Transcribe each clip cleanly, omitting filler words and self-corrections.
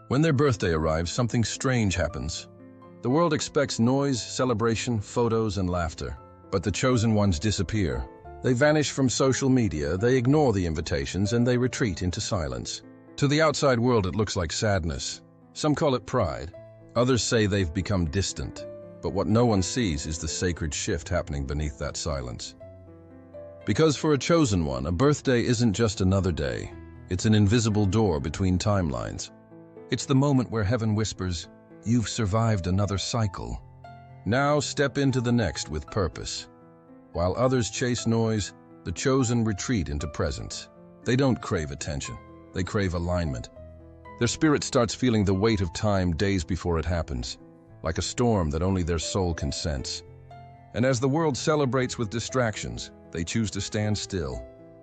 When their birthday arrives, something strange happens. The world expects noise, celebration, photos, and laughter. But the chosen ones disappear. They vanish from social media, they ignore the invitations, and they retreat into silence. To the outside world, it looks like sadness. Some call it pride. Others say they've become distant. But what no one sees is the sacred shift happening beneath that silence. Because for a chosen one, a birthday isn't just another day. It's an invisible door between timelines. It's the moment where heaven whispers, "You've survived another cycle. Now step into the next with purpose." While others chase noise, the chosen retreat into presence. They don't crave attention. They crave alignment. Their spirit starts feeling the weight of time days before it happens, like a storm that only their soul can sense. And as the world celebrates with distractions, they choose to stand still,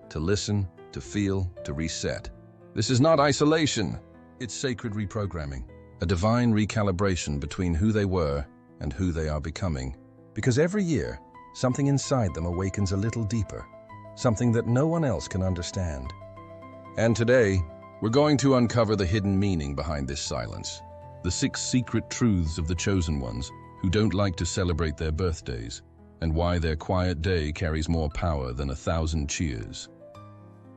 to listen, to feel, to reset. This is not isolation. It's sacred reprogramming, a divine recalibration between who they were and who they are becoming. Because every year, something inside them awakens a little deeper, something that no one else can understand. And today, we're going to uncover the hidden meaning behind this silence, the 6 secret truths of the chosen ones who don't like to celebrate their birthdays, and why their quiet day carries more power than 1,000 cheers.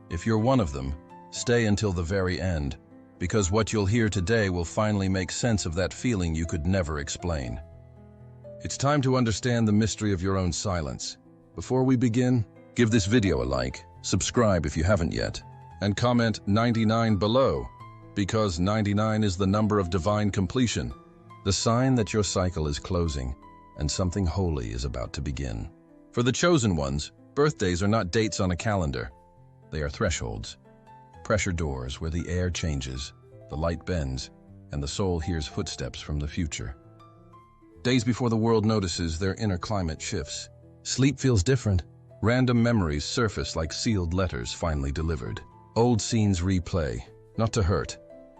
If you're one of them, stay until the very end, because what you'll hear today will finally make sense of that feeling you could never explain. It's time to understand the mystery of your own silence. Before we begin, give this video a like, subscribe if you haven't yet, and comment 99 below, because 99 is the number of divine completion, the sign that your cycle is closing and something holy is about to begin. For the chosen ones, birthdays are not dates on a calendar. They are thresholds, pressure doors where the air changes, the light bends, and the soul hears footsteps from the future. Days before the world notices, their inner climate shifts. Sleep feels different. Random memories surface like sealed letters finally delivered. Old scenes replay, not to hurt,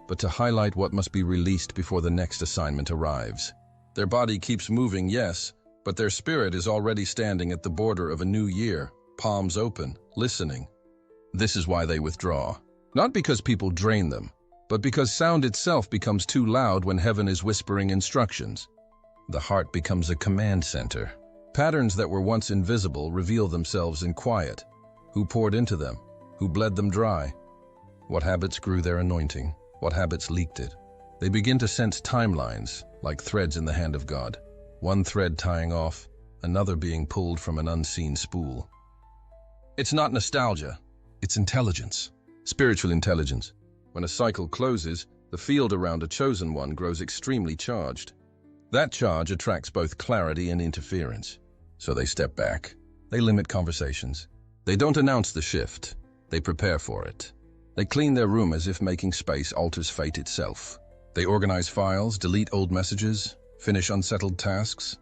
but to highlight what must be released before the next assignment arrives. Their body keeps moving, yes, but their spirit is already standing at the border of a new year, palms open, listening. This is why they withdraw. Not because people drain them, but because sound itself becomes too loud when heaven is whispering instructions. The heart becomes a command center. Patterns that were once invisible reveal themselves in quiet. Who poured into them? Who bled them dry? What habits grew their anointing? What habits leaked it? They begin to sense timelines, like threads in the hand of God. One thread tying off, another being pulled from an unseen spool. It's not nostalgia, it's intelligence. Spiritual intelligence. When a cycle closes, the field around a chosen one grows extremely charged. That charge attracts both clarity and interference. So they step back. They limit conversations. They don't announce the shift. They prepare for it. They clean their room as if making space alters fate itself. They organize files, delete old messages, finish unsettled tasks.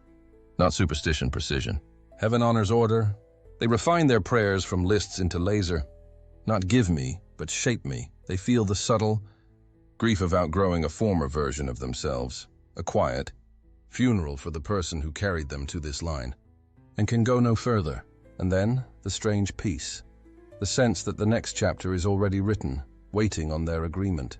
Not superstition, precision. Heaven honors order. They refine their prayers from lists into laser. Not give me, but shape me. They feel the subtle grief of outgrowing a former version of themselves. A quiet funeral for the person who carried them to this line, and can go no further. And then, the strange peace. The sense that the next chapter is already written, waiting on their agreement.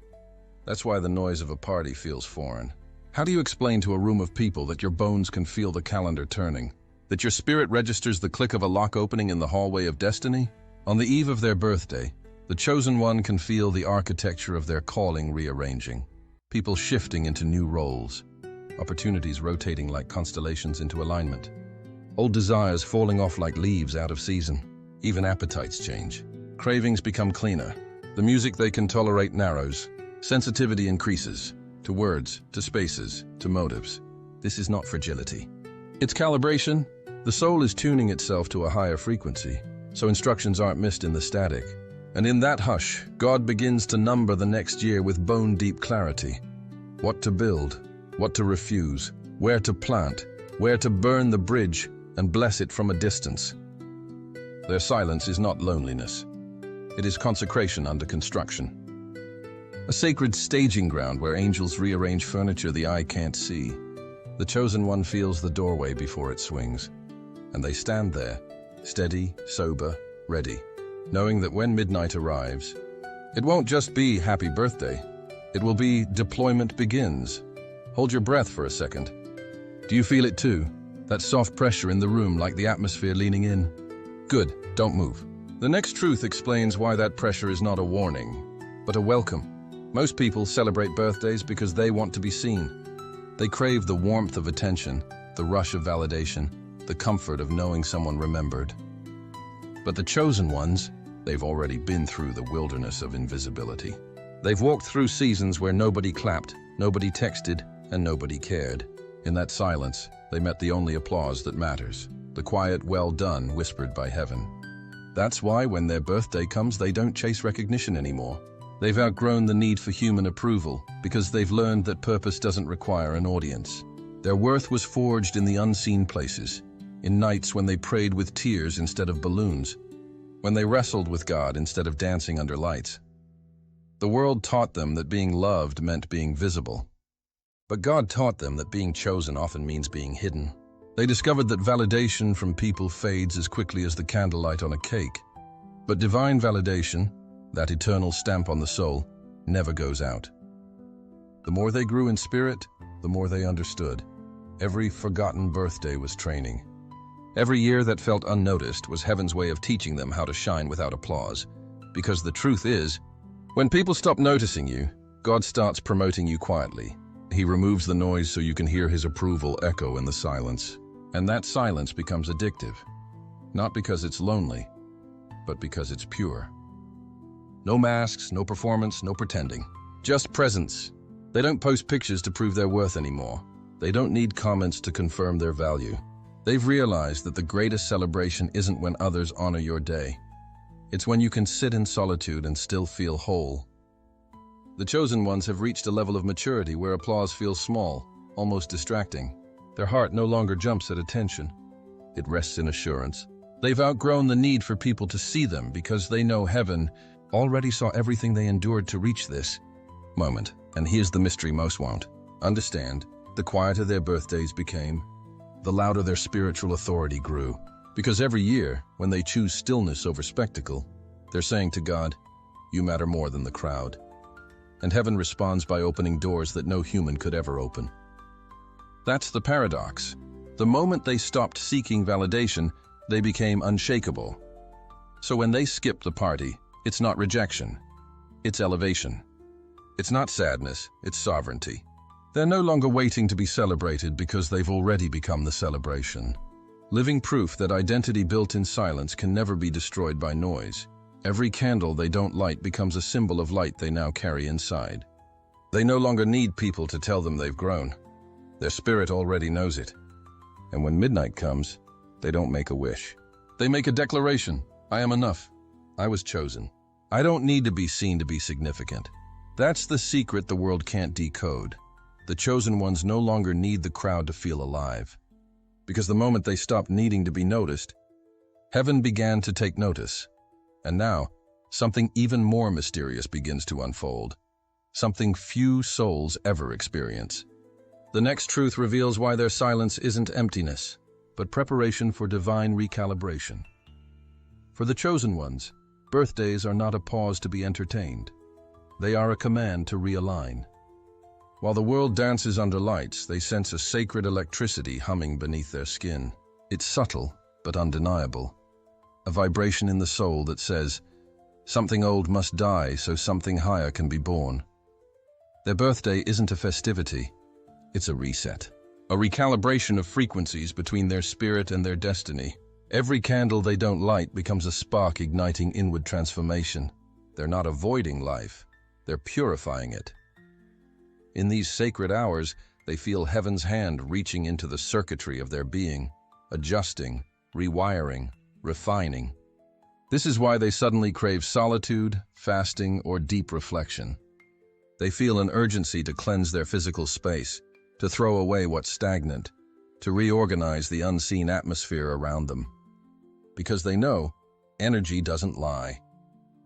That's why the noise of a party feels foreign. How do you explain to a room of people that your bones can feel the calendar turning? That your spirit registers the click of a lock opening in the hallway of destiny? On the eve of their birthday, the chosen one can feel the architecture of their calling rearranging. People shifting into new roles. Opportunities rotating like constellations into alignment. Old desires falling off like leaves out of season. Even appetites change. Cravings become cleaner. The music they can tolerate narrows. Sensitivity increases. To words, to spaces, to motives. This is not fragility. It's calibration. The soul is tuning itself to a higher frequency, so instructions aren't missed in the static. And in that hush, God begins to number the next year with bone-deep clarity. What to build, what to refuse, where to plant, where to burn the bridge and bless it from a distance. Their silence is not loneliness. It is consecration under construction. A sacred staging ground where angels rearrange furniture the eye can't see. The chosen one feels the doorway before it swings, and they stand there, steady, sober, ready, knowing that when midnight arrives, it won't just be happy birthday. It will be deployment begins. Hold your breath for a second. Do you feel it too? That soft pressure in the room, like the atmosphere leaning in? Good, don't move. The next truth explains why that pressure is not a warning, but a welcome. Most people celebrate birthdays because they want to be seen. They crave the warmth of attention, the rush of validation, the comfort of knowing someone remembered. But the chosen ones, they've already been through the wilderness of invisibility. They've walked through seasons where nobody clapped, nobody texted, and nobody cared. In that silence, they met the only applause that matters, the quiet "well done" whispered by heaven. That's why when their birthday comes, they don't chase recognition anymore. They've outgrown the need for human approval because they've learned that purpose doesn't require an audience. Their worth was forged in the unseen places, in nights when they prayed with tears instead of balloons, when they wrestled with God instead of dancing under lights. The world taught them that being loved meant being visible. But God taught them that being chosen often means being hidden. They discovered that validation from people fades as quickly as the candlelight on a cake. But divine validation, that eternal stamp on the soul, never goes out. The more they grew in spirit, the more they understood. Every forgotten birthday was training. Every year that felt unnoticed was heaven's way of teaching them how to shine without applause. Because the truth is, when people stop noticing you, God starts promoting you quietly. He removes the noise so you can hear his approval echo in the silence. And that silence becomes addictive. Not because it's lonely, but because it's pure. No masks, no performance, no pretending. Just presence. They don't post pictures to prove their worth anymore. They don't need comments to confirm their value. They've realized that the greatest celebration isn't when others honor your day. It's when you can sit in solitude and still feel whole. The chosen ones have reached a level of maturity where applause feels small, almost distracting. Their heart no longer jumps at attention. It rests in assurance. They've outgrown the need for people to see them because they know heaven already saw everything they endured to reach this moment. And here's the mystery most won't understand. The quieter their birthdays became, the louder their spiritual authority grew. Because every year, when they choose stillness over spectacle, they're saying to God, "You matter more than the crowd." And heaven responds by opening doors that no human could ever open. That's the paradox. The moment they stopped seeking validation, they became unshakable. So when they skip the party, it's not rejection, it's elevation. It's not sadness, it's sovereignty. They're no longer waiting to be celebrated because they've already become the celebration. Living proof that identity built in silence can never be destroyed by noise. Every candle they don't light becomes a symbol of light they now carry inside. They no longer need people to tell them they've grown. Their spirit already knows it. And when midnight comes, they don't make a wish. They make a declaration. I am enough. I was chosen. I don't need to be seen to be significant. That's the secret the world can't decode. The chosen ones no longer need the crowd to feel alive. Because the moment they stopped needing to be noticed, heaven began to take notice. And now, something even more mysterious begins to unfold. Something few souls ever experience. The next truth reveals why their silence isn't emptiness, but preparation for divine recalibration. For the chosen ones, birthdays are not a pause to be entertained. They are a command to realign. While the world dances under lights, they sense a sacred electricity humming beneath their skin. It's subtle, but undeniable. A vibration in the soul that says, something old must die so something higher can be born. Their birthday isn't a festivity, it's a reset. A recalibration of frequencies between their spirit and their destiny. Every candle they don't light becomes a spark igniting inward transformation. They're not avoiding life, they're purifying it. In these sacred hours, they feel heaven's hand reaching into the circuitry of their being, adjusting, rewiring, refining. This is why they suddenly crave solitude, fasting, or deep reflection. They feel an urgency to cleanse their physical space, to throw away what's stagnant, to reorganize the unseen atmosphere around them. Because they know, energy doesn't lie.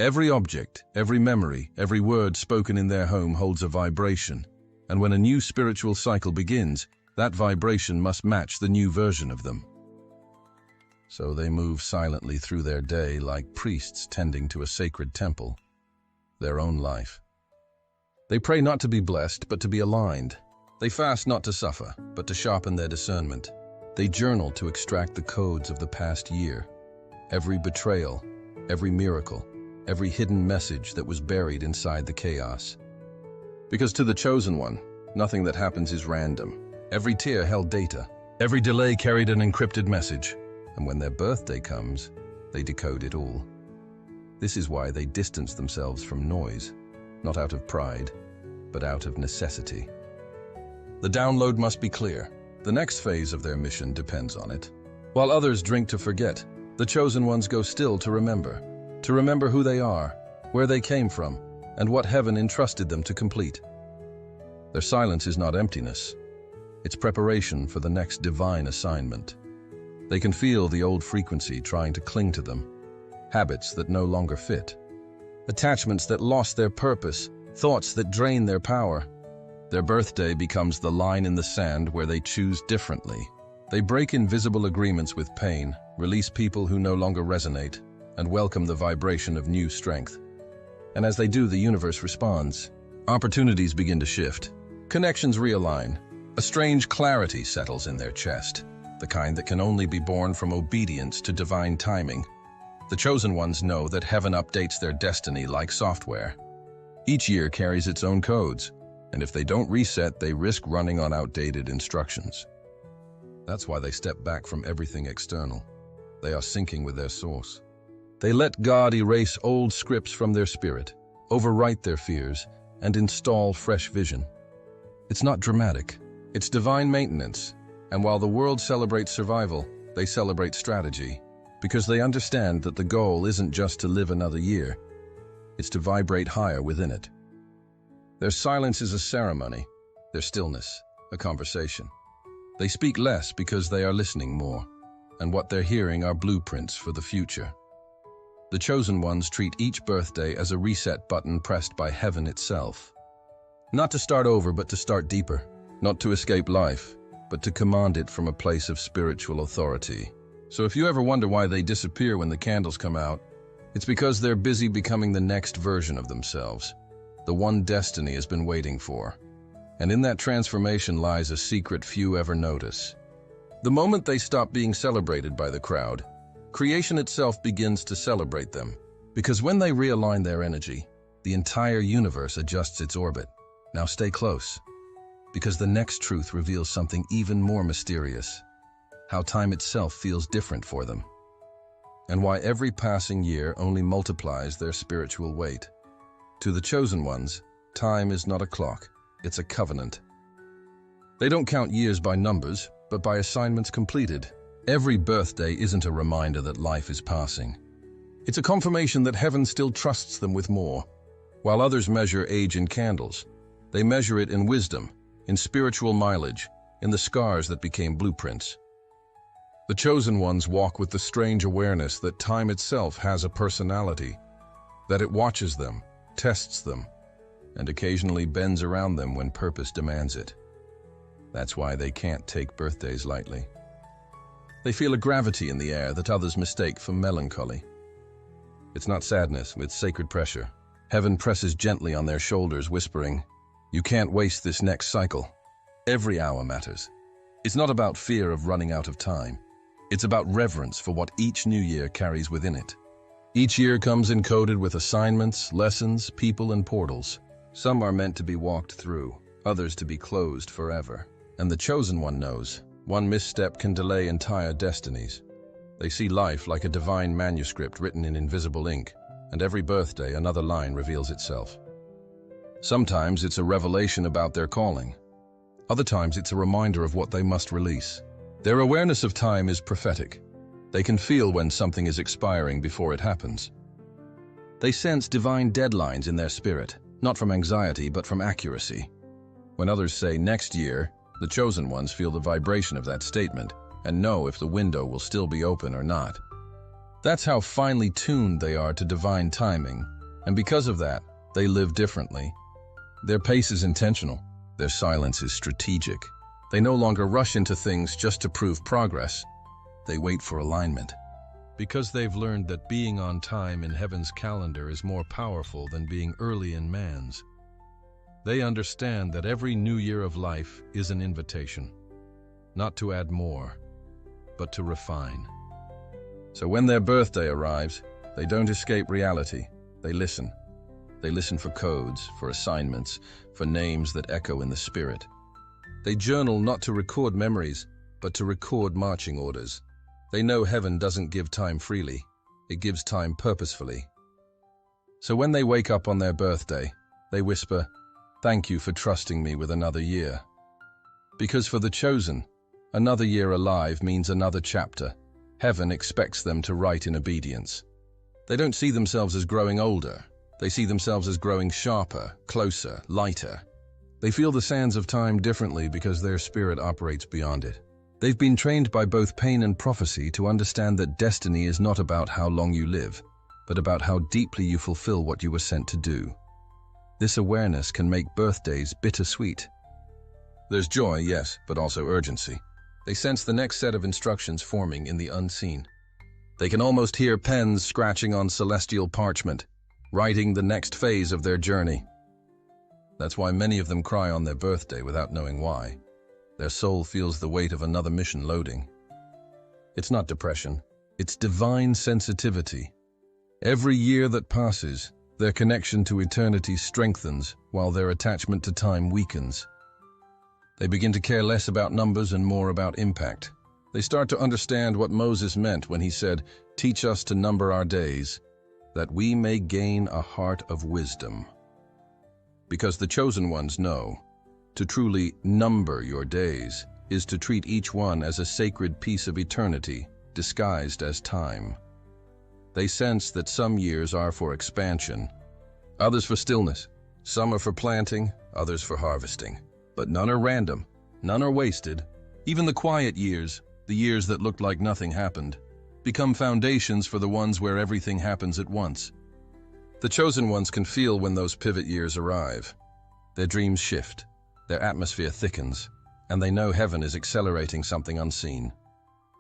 Every object, every memory, every word spoken in their home holds a vibration. And when a new spiritual cycle begins, that vibration must match the new version of them. So they move silently through their day like priests tending to a sacred temple, their own life. They pray not to be blessed, but to be aligned. They fast not to suffer, but to sharpen their discernment. They journal to extract the codes of the past year. Every betrayal, every miracle, every hidden message that was buried inside the chaos. Because to the chosen one, nothing that happens is random. Every tear held data. Every delay carried an encrypted message. And when their birthday comes, they decode it all. This is why they distance themselves from noise, not out of pride, but out of necessity. The download must be clear. The next phase of their mission depends on it. While others drink to forget, the chosen ones go still to remember who they are, where they came from, and what heaven entrusted them to complete. Their silence is not emptiness. It's preparation for the next divine assignment. They can feel the old frequency trying to cling to them, habits that no longer fit, attachments that lost their purpose, thoughts that drain their power. Their birthday becomes the line in the sand where they choose differently. They break invisible agreements with pain, release people who no longer resonate, and welcome the vibration of new strength. And as they do, the universe responds. Opportunities begin to shift. Connections realign. A strange clarity settles in their chest, the kind that can only be born from obedience to divine timing. The chosen ones know that heaven updates their destiny like software. Each year carries its own codes, and if they don't reset, they risk running on outdated instructions. That's why they step back from everything external. They are syncing with their source. They let God erase old scripts from their spirit, overwrite their fears, and install fresh vision. It's not dramatic. It's divine maintenance. And while the world celebrates survival, they celebrate strategy, because they understand that the goal isn't just to live another year, it's to vibrate higher within it. Their silence is a ceremony, their stillness, a conversation. They speak less because they are listening more, and what they're hearing are blueprints for the future. The chosen ones treat each birthday as a reset button pressed by heaven itself. Not to start over, but to start deeper. Not to escape life, but to command it from a place of spiritual authority. So if you ever wonder why they disappear when the candles come out, it's because they're busy becoming the next version of themselves, the one destiny has been waiting for. And in that transformation lies a secret few ever notice. The moment they stop being celebrated by the crowd, creation itself begins to celebrate them. Because when they realign their energy, the entire universe adjusts its orbit. Now stay close, because the next truth reveals something even more mysterious: how time itself feels different for them, and why every passing year only multiplies their spiritual weight. To the chosen ones, time is not a clock, it's a covenant. They don't count years by numbers, but by assignments completed. Every birthday isn't a reminder that life is passing. It's a confirmation that heaven still trusts them with more. While others measure age in candles, they measure it in wisdom, in spiritual mileage, in the scars that became blueprints. The chosen ones walk with the strange awareness that time itself has a personality, that it watches them, tests them, and occasionally bends around them when purpose demands it. That's why they can't take birthdays lightly. They feel a gravity in the air that others mistake for melancholy. It's not sadness, it's sacred pressure. Heaven presses gently on their shoulders, whispering, "You can't waste this next cycle. Every hour matters." It's not about fear of running out of time. It's about reverence for what each new year carries within it. Each year comes encoded with assignments, lessons, people, and portals. Some are meant to be walked through, others to be closed forever. And the chosen one knows, one misstep can delay entire destinies. They see life like a divine manuscript written in invisible ink, and every birthday another line reveals itself. Sometimes it's a revelation about their calling. Other times it's a reminder of what they must release. Their awareness of time is prophetic. They can feel when something is expiring before it happens. They sense divine deadlines in their spirit, not from anxiety but from accuracy. When others say next year, the chosen ones feel the vibration of that statement and know if the window will still be open or not. That's how finely tuned they are to divine timing, and because of that, they live differently. Their pace is intentional. Their silence is strategic. They no longer rush into things just to prove progress. They wait for alignment. Because they've learned that being on time in heaven's calendar is more powerful than being early in man's. They understand that every new year of life is an invitation, not to add more, but to refine. So when their birthday arrives, they don't escape reality. They listen. They listen for codes, for assignments, for names that echo in the spirit. They journal not to record memories, but to record marching orders. They know heaven doesn't give time freely. It gives time purposefully. So when they wake up on their birthday, they whisper, "Thank you for trusting me with another year." Because for the chosen, another year alive means another chapter. Heaven expects them to write in obedience. They don't see themselves as growing older. They see themselves as growing sharper, closer, lighter. They feel the sands of time differently because their spirit operates beyond it. They've been trained by both pain and prophecy to understand that destiny is not about how long you live, but about how deeply you fulfill what you were sent to do. This awareness can make birthdays bittersweet. There's joy, yes, but also urgency. They sense the next set of instructions forming in the unseen. They can almost hear pens scratching on celestial parchment, writing the next phase of their journey. That's why many of them cry on their birthday without knowing why. Their soul feels the weight of another mission loading. It's not depression, it's divine sensitivity. Every year that passes, their connection to eternity strengthens while their attachment to time weakens. They begin to care less about numbers and more about impact. They start to understand what Moses meant when he said, "Teach us to number our days, that we may gain a heart of wisdom." Because the chosen ones know, to truly number your days is to treat each one as a sacred piece of eternity disguised as time. They sense that some years are for expansion, others for stillness, some are for planting, others for harvesting. But none are random, none are wasted. Even the quiet years, the years that looked like nothing happened, become foundations for the ones where everything happens at once. The chosen ones can feel when those pivot years arrive. Their dreams shift, their atmosphere thickens, and they know heaven is accelerating something unseen.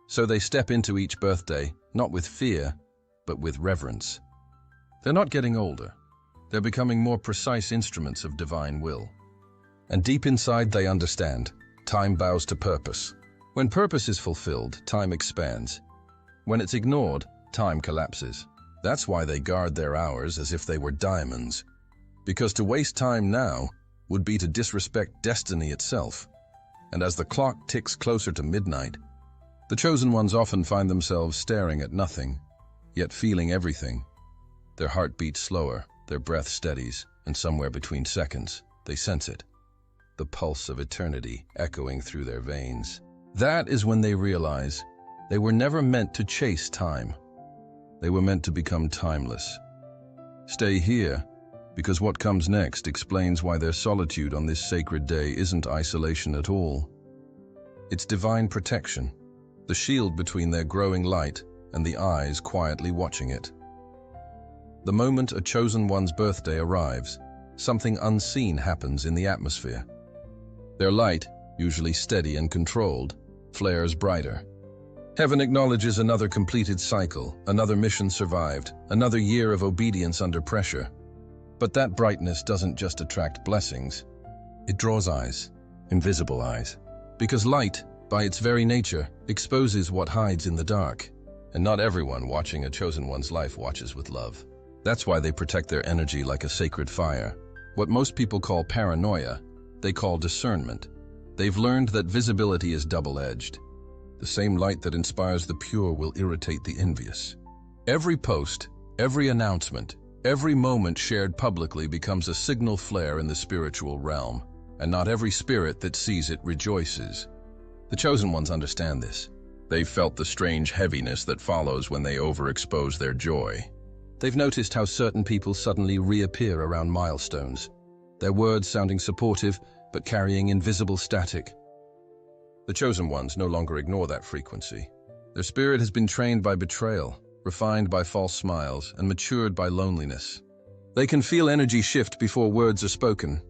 So they step into each birthday, not with fear, but with reverence. They're not getting older. They're becoming more precise instruments of divine will. And deep inside they understand, time bows to purpose. When purpose is fulfilled, time expands. When it's ignored, time collapses. That's why they guard their hours as if they were diamonds. Because to waste time now would be to disrespect destiny itself. And as the clock ticks closer to midnight, the chosen ones often find themselves staring at nothing, yet feeling everything. Their heart beats slower, their breath steadies, and somewhere between seconds, they sense it. The pulse of eternity echoing through their veins. That is when they realize they were never meant to chase time. They were meant to become timeless. Stay here, because what comes next explains why their solitude on this sacred day isn't isolation at all. It's divine protection, the shield between their growing light and the eyes quietly watching it. The moment a chosen one's birthday arrives, something unseen happens in the atmosphere. Their light, usually steady and controlled, flares brighter. Heaven acknowledges another completed cycle, another mission survived, another year of obedience under pressure. But that brightness doesn't just attract blessings. It draws eyes, invisible eyes. Because light, by its very nature, exposes what hides in the dark. And not everyone watching a chosen one's life watches with love. That's why they protect their energy like a sacred fire. What most people call paranoia, they call discernment. They've learned that visibility is double-edged. The same light that inspires the pure will irritate the envious. Every post, every announcement, every moment shared publicly becomes a signal flare in the spiritual realm, and not every spirit that sees it rejoices. The chosen ones understand this. They've felt the strange heaviness that follows when they overexpose their joy. They've noticed how certain people suddenly reappear around milestones, their words sounding supportive, but carrying invisible static. The chosen ones no longer ignore that frequency. Their spirit has been trained by betrayal, refined by false smiles, and matured by loneliness. They can feel energy shift before words are spoken.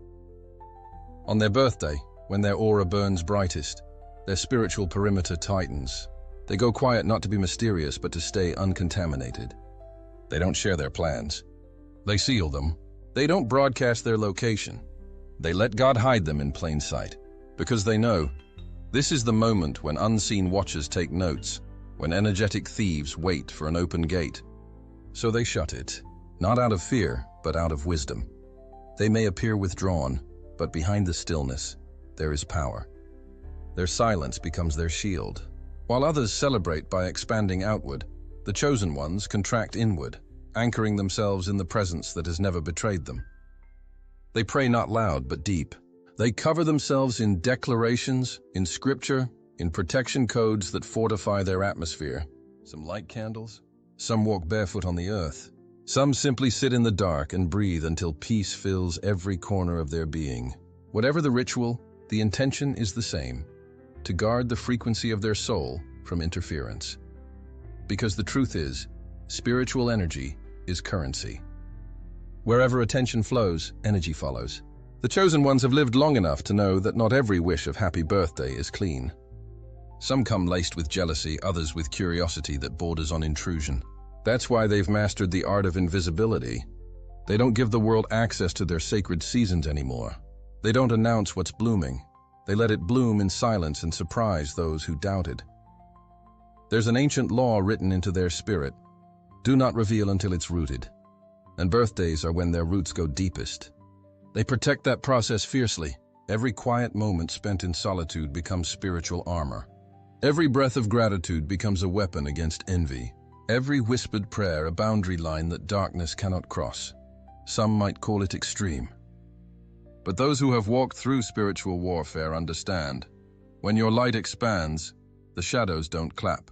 On their birthday, when their aura burns brightest, their spiritual perimeter tightens. They go quiet not to be mysterious, but to stay uncontaminated. They don't share their plans. They seal them. They don't broadcast their location. They let God hide them in plain sight, because they know this is the moment when unseen watchers take notes, when energetic thieves wait for an open gate. So they shut it, not out of fear, but out of wisdom. They may appear withdrawn, but behind the stillness, there is power. Their silence becomes their shield. While others celebrate by expanding outward, the chosen ones contract inward, anchoring themselves in the presence that has never betrayed them. They pray not loud, but deep. They cover themselves in declarations, in scripture, in protection codes that fortify their atmosphere. Some light candles, some walk barefoot on the earth. Some simply sit in the dark and breathe until peace fills every corner of their being. Whatever the ritual, the intention is the same: to guard the frequency of their soul from interference. Because the truth is, spiritual energy is currency. Wherever attention flows, energy follows. The chosen ones have lived long enough to know that not every wish of happy birthday is clean. Some come laced with jealousy, others with curiosity that borders on intrusion. That's why they've mastered the art of invisibility. They don't give the world access to their sacred seasons anymore. They don't announce what's blooming. They let it bloom in silence and surprise those who doubted. There's an ancient law written into their spirit: do not reveal until it's rooted. And birthdays are when their roots go deepest. They protect that process fiercely. Every quiet moment spent in solitude becomes spiritual armor. Every breath of gratitude becomes a weapon against envy. Every whispered prayer a boundary line that darkness cannot cross. Some might call it extreme. But those who have walked through spiritual warfare understand, when your light expands, the shadows don't clap.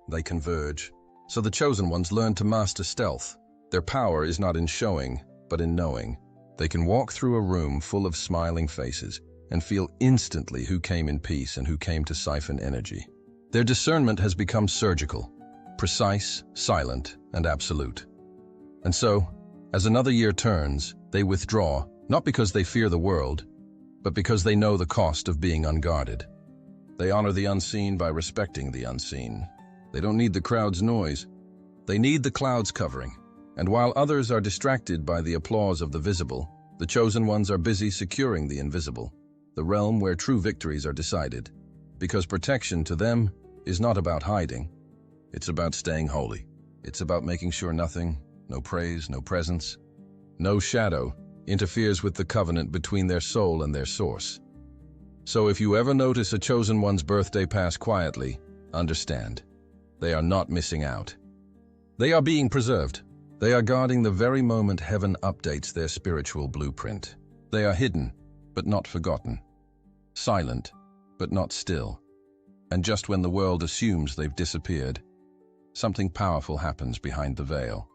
They converge. So the chosen ones learn to master stealth. Their power is not in showing, but in knowing. They can walk through a room full of smiling faces and feel instantly who came in peace and who came to siphon energy. Their discernment has become surgical, precise, silent, and absolute. And so, as another year turns, they withdraw, not because they fear the world, but because they know the cost of being unguarded. They honor the unseen by respecting the unseen. They don't need the crowd's noise. They need the cloud's covering. And while others are distracted by the applause of the visible, the chosen ones are busy securing the invisible, the realm where true victories are decided. Because protection to them is not about hiding. It's about staying holy. It's about making sure nothing, no praise, no presence, no shadow, interferes with the covenant between their soul and their source. So if you ever notice a chosen one's birthday pass quietly, understand, they are not missing out. They are being preserved. They are guarding the very moment heaven updates their spiritual blueprint. They are hidden, but not forgotten. Silent, but not still. And just when the world assumes they've disappeared, something powerful happens behind the veil.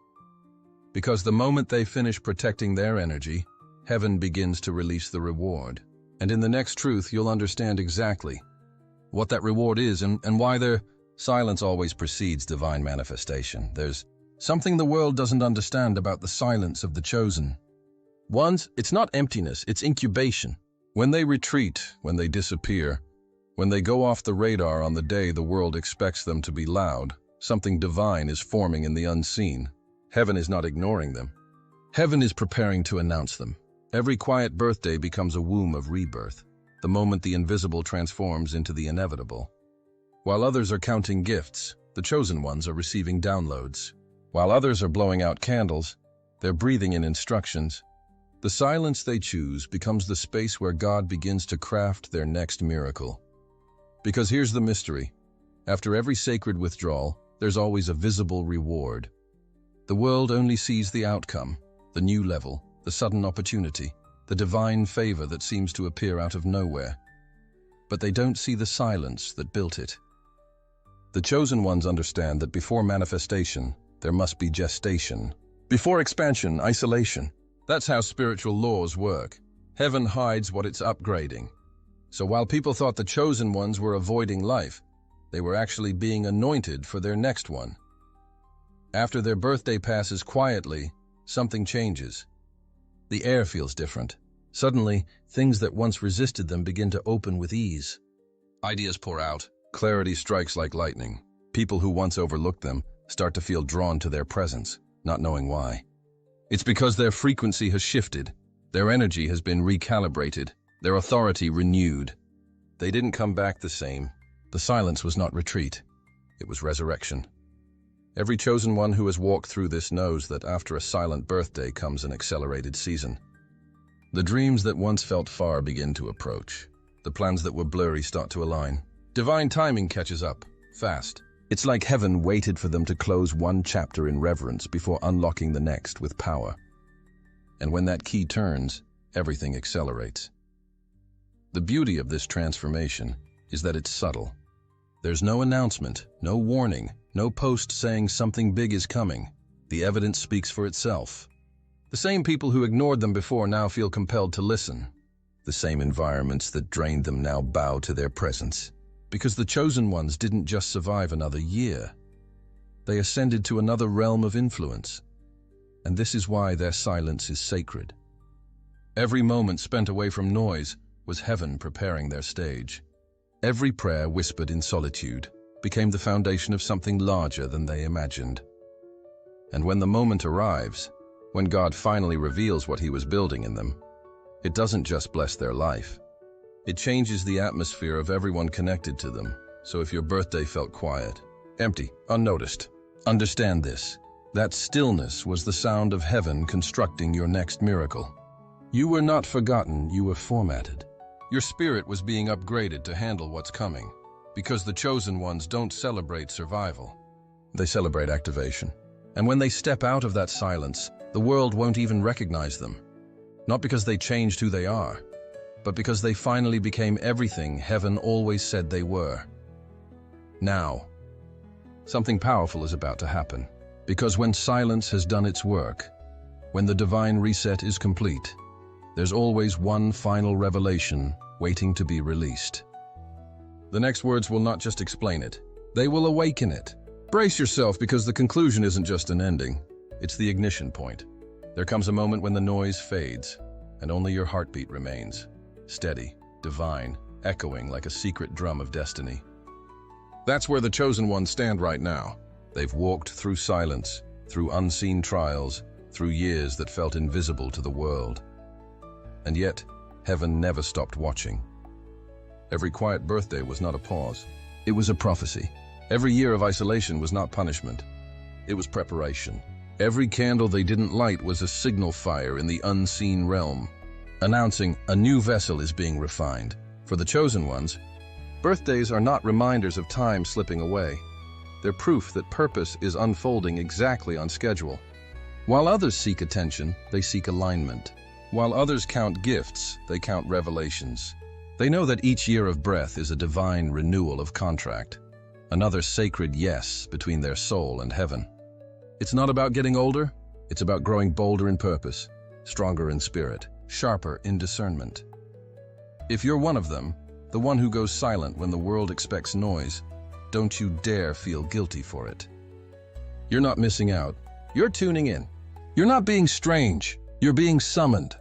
Because the moment they finish protecting their energy, heaven begins to release the reward. And in the next truth, you'll understand exactly what that reward is and why their silence always precedes divine manifestation. There's something the world doesn't understand about the silence of the chosen ones. It's not emptiness, it's incubation. When they retreat, when they disappear, when they go off the radar on the day the world expects them to be loud, something divine is forming in the unseen. Heaven is not ignoring them. Heaven is preparing to announce them. Every quiet birthday becomes a womb of rebirth, the moment the invisible transforms into the inevitable. While others are counting gifts, the chosen ones are receiving downloads. While others are blowing out candles, they're breathing in instructions. The silence they choose becomes the space where God begins to craft their next miracle. Because here's the mystery. After every sacred withdrawal, there's always a visible reward. The world only sees the outcome, the new level, the sudden opportunity, the divine favor that seems to appear out of nowhere. But they don't see the silence that built it. The chosen ones understand that before manifestation, there must be gestation. Before expansion, isolation. That's how spiritual laws work. Heaven hides what it's upgrading. So while people thought the chosen ones were avoiding life, they were actually being anointed for their next one. After their birthday passes quietly, something changes. The air feels different. Suddenly, things that once resisted them begin to open with ease. Ideas pour out. Clarity strikes like lightning. People who once overlooked them start to feel drawn to their presence, not knowing why. It's because their frequency has shifted. Their energy has been recalibrated, their authority renewed. They didn't come back the same. The silence was not retreat, it was resurrection. Every chosen one who has walked through this knows that after a silent birthday comes an accelerated season. The dreams that once felt far begin to approach. The plans that were blurry start to align. Divine timing catches up, fast. It's like heaven waited for them to close one chapter in reverence before unlocking the next with power. And when that key turns, everything accelerates. The beauty of this transformation is that it's subtle. There's no announcement, no warning, no post saying something big is coming. The evidence speaks for itself. The same people who ignored them before now feel compelled to listen. The same environments that drained them now bow to their presence. Because the chosen ones didn't just survive another year. They ascended to another realm of influence. And this is why their silence is sacred. Every moment spent away from noise was heaven preparing their stage. Every prayer whispered in solitude became the foundation of something larger than they imagined. And when the moment arrives, when God finally reveals what he was building in them, it doesn't just bless their life. It changes the atmosphere of everyone connected to them. So if your birthday felt quiet, empty, unnoticed, understand this. That stillness was the sound of heaven constructing your next miracle. You were not forgotten, you were formatted. Your spirit was being upgraded to handle what's coming. Because the chosen ones don't celebrate survival. They celebrate activation. And when they step out of that silence, the world won't even recognize them. Not because they changed who they are, but because they finally became everything heaven always said they were. Now, something powerful is about to happen. Because when silence has done its work, when the divine reset is complete, there's always one final revelation waiting to be released. The next words will not just explain it, they will awaken it. Brace yourself, because the conclusion isn't just an ending, it's the ignition point. There comes a moment when the noise fades, and only your heartbeat remains. Steady, divine, echoing like a secret drum of destiny. That's where the chosen ones stand right now. They've walked through silence, through unseen trials, through years that felt invisible to the world. And yet, heaven never stopped watching. Every quiet birthday was not a pause. It was a prophecy. Every year of isolation was not punishment. It was preparation. Every candle they didn't light was a signal fire in the unseen realm, announcing a new vessel is being refined. For the chosen ones, birthdays are not reminders of time slipping away. They're proof that purpose is unfolding exactly on schedule. While others seek attention, they seek alignment. While others count gifts, they count revelations. They know that each year of breath is a divine renewal of contract, another sacred yes between their soul and heaven. It's not about getting older, it's about growing bolder in purpose, stronger in spirit, sharper in discernment. If you're one of them, the one who goes silent when the world expects noise, don't you dare feel guilty for it. You're not missing out, you're tuning in. You're not being strange, you're being summoned.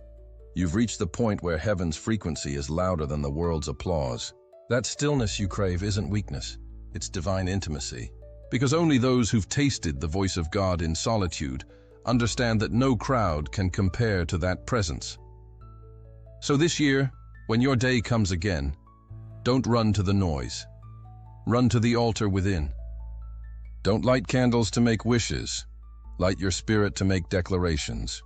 You've reached the point where heaven's frequency is louder than the world's applause. That stillness you crave isn't weakness, it's divine intimacy. Because only those who've tasted the voice of God in solitude understand that no crowd can compare to that presence. So this year, when your day comes again, don't run to the noise. Run to the altar within. Don't light candles to make wishes. Light your spirit to make declarations.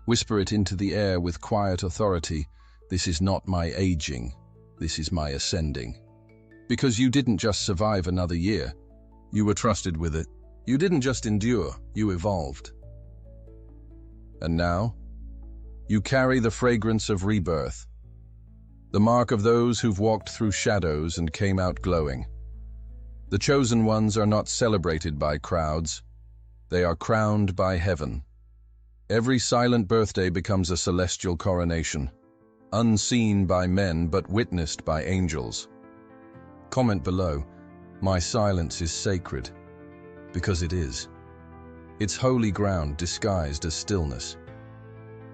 Whisper it into the air with quiet authority. This is not my aging. This is my ascending. Because you didn't just survive another year. You were trusted with it. You didn't just endure, you evolved. And now, you carry the fragrance of rebirth, the mark of those who've walked through shadows and came out glowing. The chosen ones are not celebrated by crowds, they are crowned by heaven. Every silent birthday becomes a celestial coronation, unseen by men but witnessed by angels. Comment below, my silence is sacred, because it is. It's holy ground disguised as stillness.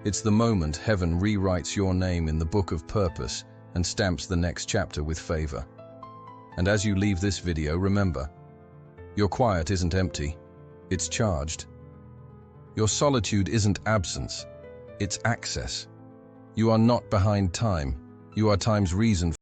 It's the moment heaven rewrites your name in the book of purpose and stamps the next chapter with favor. And as you leave this video, remember, your quiet isn't empty, it's charged. Your solitude isn't absence, it's access. You are not behind time. You are time's reason